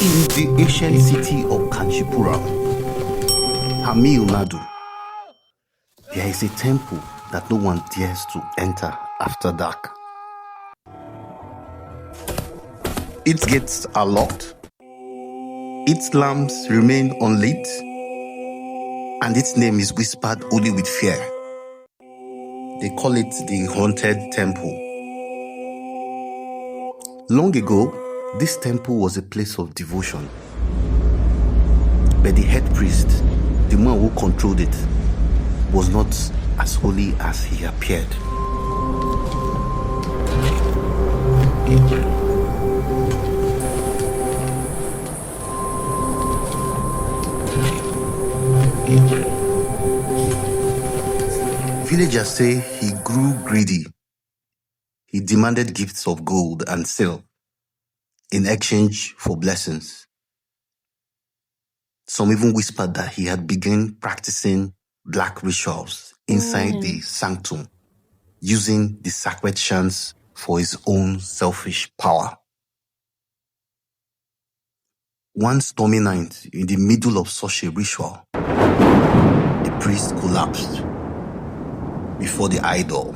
In the ancient city of Kanchipuram, Tamil Nadu, there is a temple that no one dares to enter after dark. Its gates are locked, its lamps remain unlit, and its name is whispered only with fear. They call it the Haunted Temple. Long ago, this temple was a place of devotion. But the head priest, the man who controlled it, was not as holy as he appeared. Villagers say he grew greedy. He demanded gifts of gold and silver in exchange for blessings. Some even whispered that he had begun practicing black rituals inside the sanctum, using the sacred chants for his own selfish power. One stormy night, in the middle of such a ritual, the priest collapsed before the idol.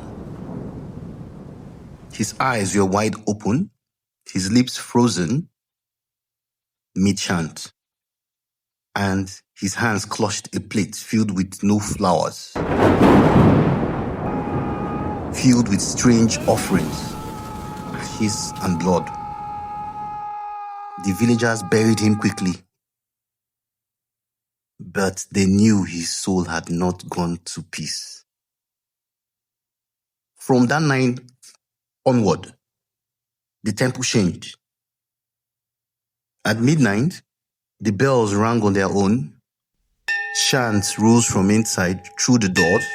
His eyes were wide open, his lips frozen mid-chant, and his hands clutched a plate filled with no flowers, filled with strange offerings, ashes and blood. The villagers buried him quickly, but they knew his soul had not gone to peace. From that night onward, the temple changed. At midnight, the bells rang on their own, chants rose from inside through the doors,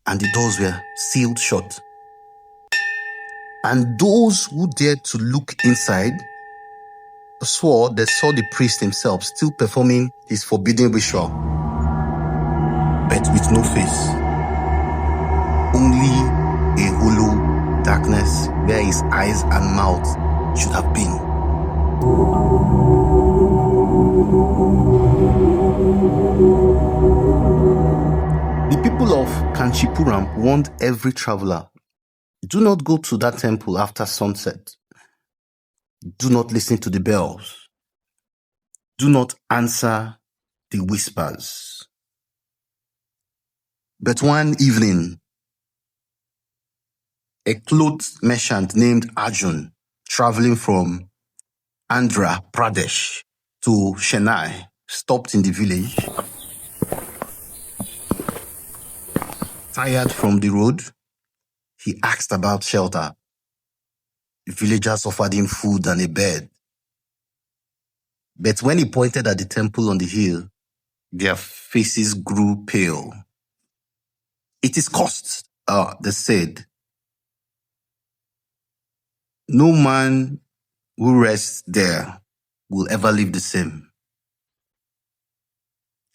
and the doors were sealed shut. And those who dared to look inside swore they saw the priest himself still performing his forbidden ritual, but with no face. Only a hollow darkness where his eyes and mouth should have been. The people of Kanchipuram warned every traveler, do not go to that temple after sunset. Do not listen to the bells. Do not answer the whispers. But one evening, a clothes merchant named Arjun, traveling from Andhra Pradesh to Chennai, stopped in the village. Tired from the road, he asked about shelter. The villagers offered him food and a bed. But when he pointed at the temple on the hill, their faces grew pale. It is cursed, they said. No man who rests there will ever live the same.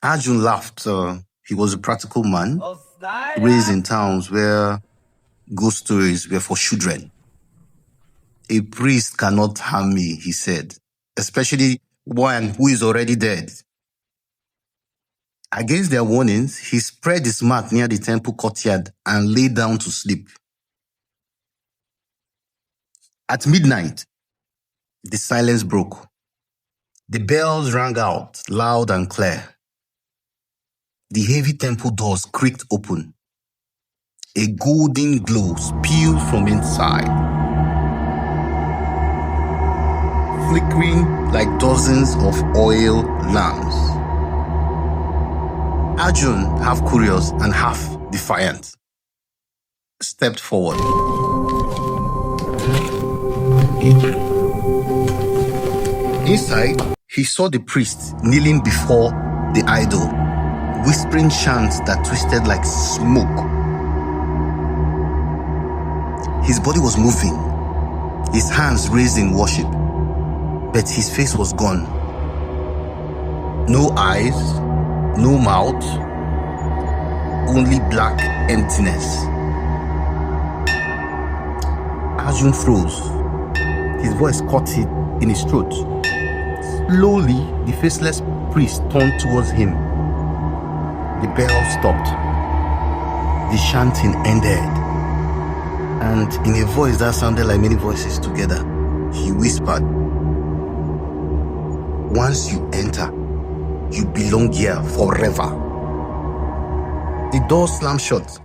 Arjun laughed. He was a practical man, raised in towns where ghost stories were for children. A priest cannot harm me, he said, especially one who is already dead. Against their warnings, he spread his mat near the temple courtyard and lay down to sleep. At midnight, the silence broke. The bells rang out loud and clear. The heavy temple doors creaked open. A golden glow spilled from inside, flickering like dozens of oil lamps. Arjun, half curious and half defiant, stepped forward. Inside, he saw the priest kneeling before the idol, whispering chants that twisted like smoke. His body was moving, his hands raised in worship, but his face was gone. No eyes, no mouth, only black emptiness. Arjun froze. His voice caught in his throat. Slowly, the faceless priest turned towards him. The bell stopped. The chanting ended. And in a voice that sounded like many voices together, he whispered, "Once you enter, you belong here forever." The door slammed shut.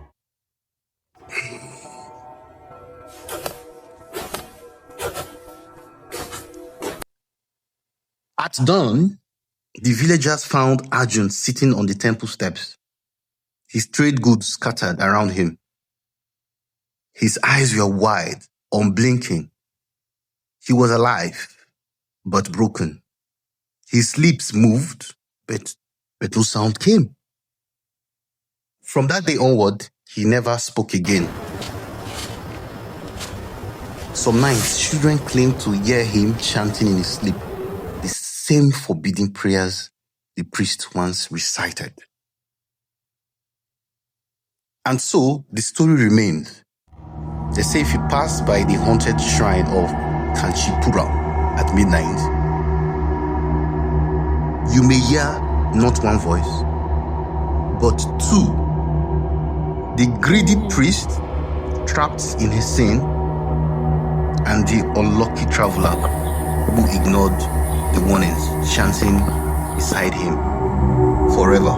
At dawn, the villagers found Arjun sitting on the temple steps, his trade goods scattered around him. His eyes were wide, unblinking. He was alive, but broken. His lips moved, but no sound came. From that day onward, he never spoke again. Some nights, children claimed to hear him chanting in his sleep, the same forbidding prayers the priest once recited. And so, the story remains. They say if you pass by the haunted shrine of Kanchipuram at midnight, you may hear not one voice, but two. The greedy priest trapped in his sin, and the unlucky traveler who ignored the warnings chanting beside him forever.